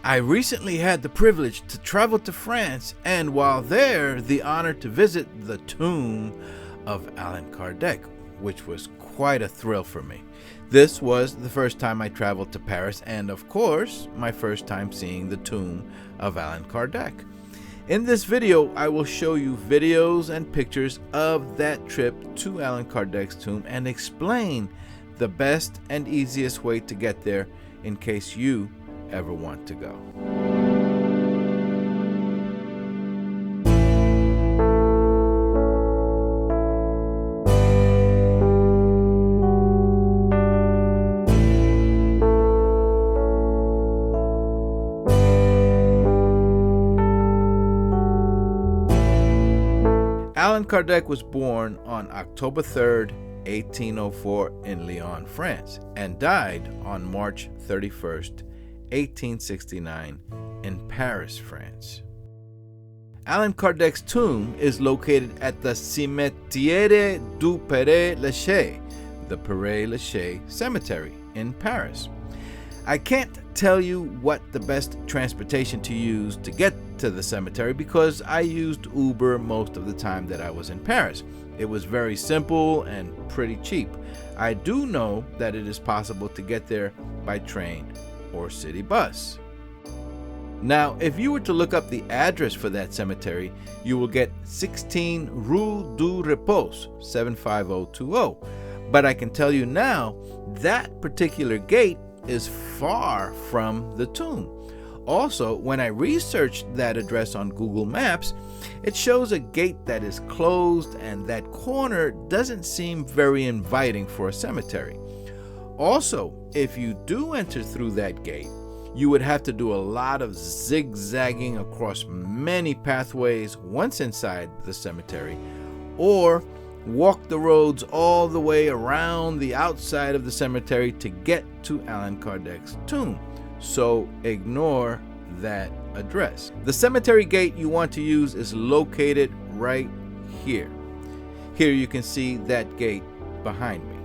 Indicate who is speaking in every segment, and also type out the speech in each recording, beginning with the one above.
Speaker 1: I recently had the privilege to travel to France, and while there, the honor to visit the Tomb of Allan Kardec, which was quite a thrill for me. This was the first time I traveled to Paris, and of course, my first time seeing the Tomb of Allan Kardec. In this video, I will show you videos and pictures of that trip to Allan Kardec's tomb and explain the best and easiest way to get there in case you ever want to go. Allan Kardec was born on October 3rd, 1804 in Lyon, France, and died on March 31st, 1869 in Paris, France. Allan Kardec's tomb is located at the Cimetière du Père-Lachaise, the Pere-Lachaise Cemetery in Paris. I can't tell you what the best transportation to use to get to the cemetery because I used Uber most of the time that I was in Paris. It was very simple and pretty cheap. I do know that it is possible to get there by train or city bus. Now, if you were to look up the address for that cemetery, you will get 16 Rue du Repos 75020. But I can tell you now, that particular gate is far from the tomb. Also, when I researched that address on Google Maps, it shows a gate that is closed, and that corner doesn't seem very inviting for a cemetery. Also, if you do enter through that gate, you would have to do a lot of zigzagging across many pathways once inside the cemetery, or walk the roads all the way around the outside of the cemetery to get to Allan Kardec's tomb. So ignore that address. The cemetery gate you want to use is located right here. Here you can see that gate behind me.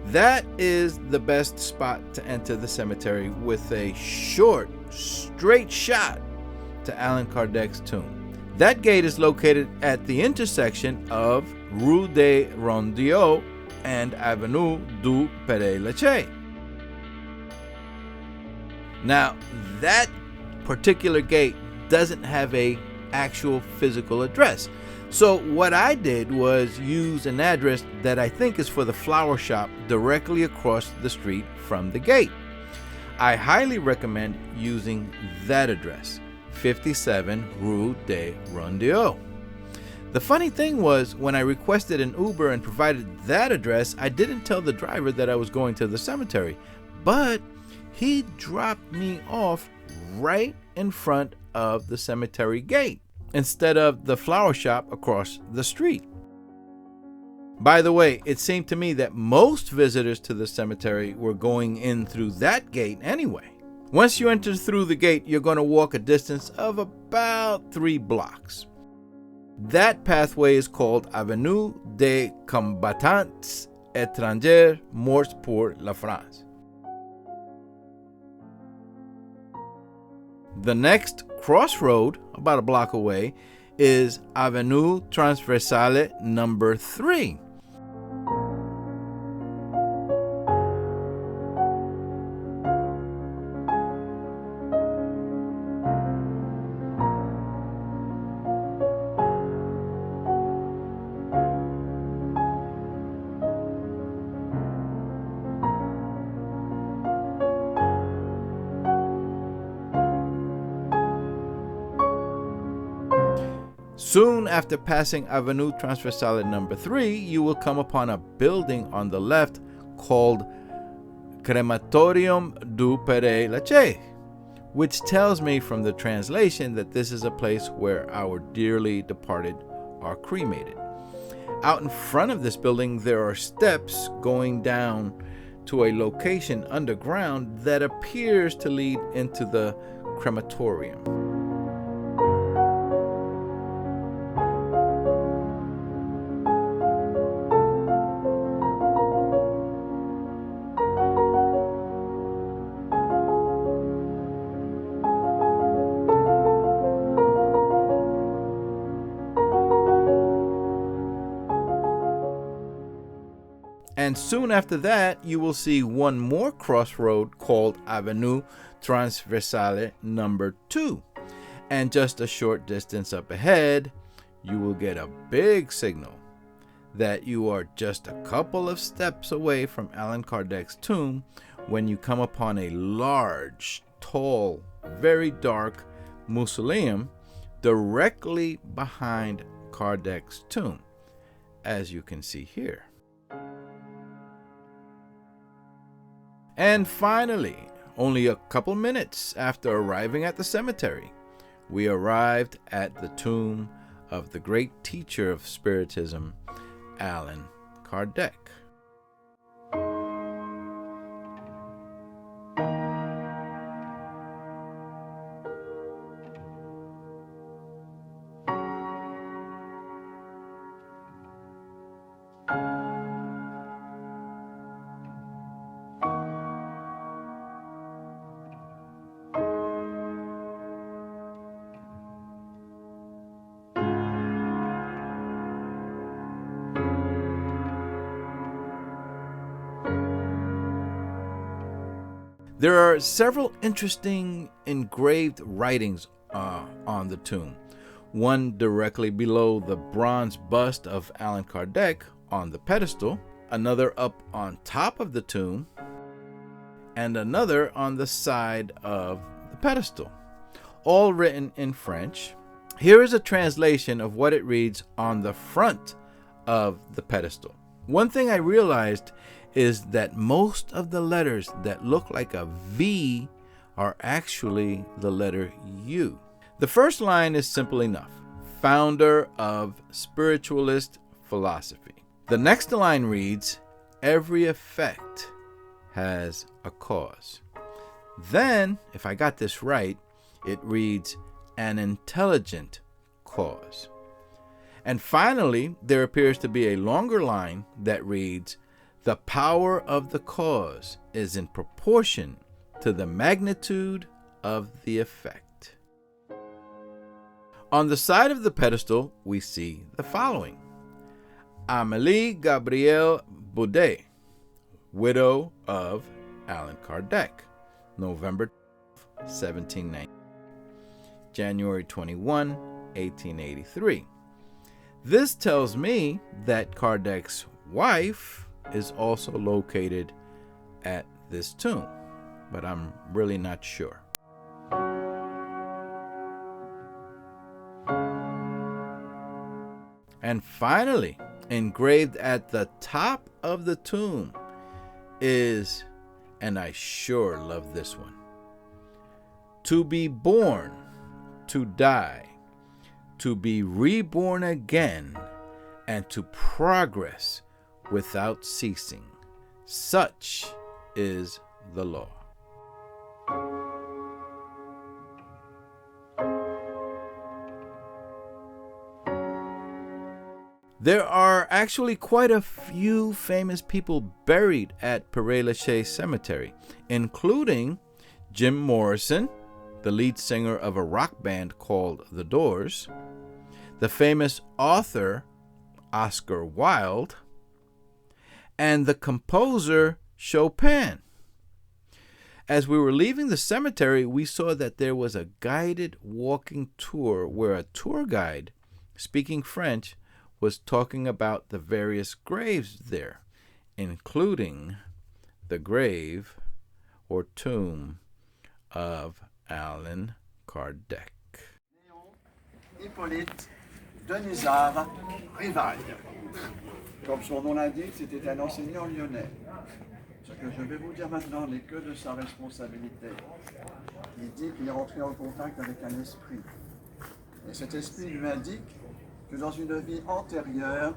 Speaker 1: That is the best spot to enter the cemetery with a short, straight shot to Allan Kardec's tomb. That gate is located at the intersection of Rue des Rondeaux and Avenue du Pere-Lachaise. Now, that particular gate doesn't have a actual physical address. So what I did was use an address that I think is for the flower shop directly across the street from the gate. I highly recommend using that address, 57 Rue des Rondeaux. The funny thing was, when I requested an Uber and provided that address, I didn't tell the driver that I was going to the cemetery, but he dropped me off right in front of the cemetery gate instead of the flower shop across the street. By the way, it seemed to me that most visitors to the cemetery were going in through that gate anyway. Once you enter through the gate, you're going to walk a distance of about 3 blocks. That pathway is called Avenue des Combattants Étrangers Morts pour la France. The next crossroad, about a block away, is Avenue Transversale number 3. Soon after passing Avenue Transversale number 3, you will come upon a building on the left called Crematorium du Pere-Lachaise, which tells me from the translation that this is a place where our dearly departed are cremated. Out in front of this building, there are steps going down to a location underground that appears to lead into the crematorium. And soon after that, you will see one more crossroad called Avenue Transversale number 2. And just a short distance up ahead, you will get a big signal that you are just a couple of steps away from Allan Kardec's tomb when you come upon a large, tall, very dark mausoleum directly behind Kardec's tomb, as you can see here. And finally, only a couple minutes after arriving at the cemetery, we arrived at the tomb of the great teacher of Spiritism, Allan Kardec. There are several interesting engraved writings on the tomb. One directly below the bronze bust of Allan Kardec on the pedestal, another up on top of the tomb, and another on the side of the pedestal, all written in French. Here is a translation of what it reads on the front of the pedestal. One thing I realized is that most of the letters that look like a V are actually the letter U. The first line is simple enough: founder of spiritualist philosophy. The next line reads, every effect has a cause. Then, if I got this right, it reads, an intelligent cause. And finally, there appears to be a longer line that reads, the power of the cause is in proportion to the magnitude of the effect. On the side of the pedestal, we see the following: Amélie Gabrielle Baudet, widow of Allan Kardec, November 1790, January 21, 1883. This tells me that Kardec's wife is also located at this tomb, but I'm really not sure. And finally, engraved at the top of the tomb is, and I sure love this one, to be born, to die, to be reborn again, and to progress without ceasing. Such is the law. There are actually quite a few famous people buried at Pere-Lachaise Cemetery, including Jim Morrison, the lead singer of a rock band called The Doors, the famous author Oscar Wilde, and the composer Chopin. As we were leaving the cemetery, we saw that there was a guided walking tour where a tour guide, speaking French, was talking about the various graves there, including the grave or tomb of Allan Kardec.
Speaker 2: Hippolyte Denisard Rivaille. Comme son nom l'indique, c'était un enseignant lyonnais. Ce que je vais vous dire maintenant n'est que de sa responsabilité. Il dit qu'il est rentré en contact avec un esprit. Et cet esprit lui indique que dans une vie antérieure,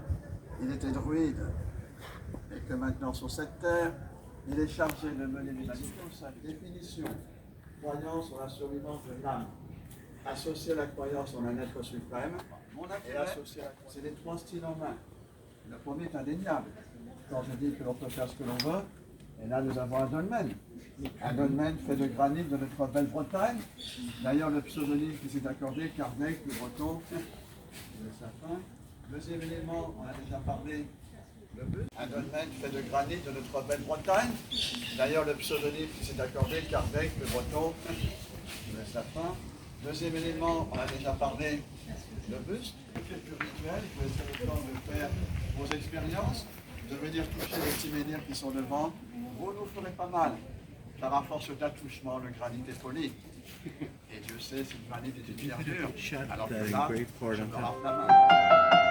Speaker 2: il était druide. Et que maintenant, sur cette terre, il est chargé de mener des discours. Sa définition, croyance en la survivance de l'âme, associée à la croyance en un être suprême, et associée à la croyance. C'est les trois styles en main. Le premier est indéniable. Quand je dis que l'on peut faire ce que l'on veut, et là nous avons un dolmen. Un dolmen fait de granit de notre belle Bretagne. D'ailleurs, le pseudonyme qui s'est accordé, Kardec, le breton, de sa fin. Deuxième élément, on a déjà parlé, le buste. Un dolmen fait de granit de notre belle Bretagne. D'ailleurs, le pseudonyme qui s'est accordé, Kardec, le breton, je laisse la fin. Deuxième élément, on a déjà parlé, le buste. Quelques rituels, vous laissez le temps de faire vos expériences, de venir toucher les petits menhirs qui sont devant. Vous nous ferez pas mal, car à force d'attouchement, le granit est poli. Et Dieu sait si le granit est une pierre dure. Alors que là, je me rends la main.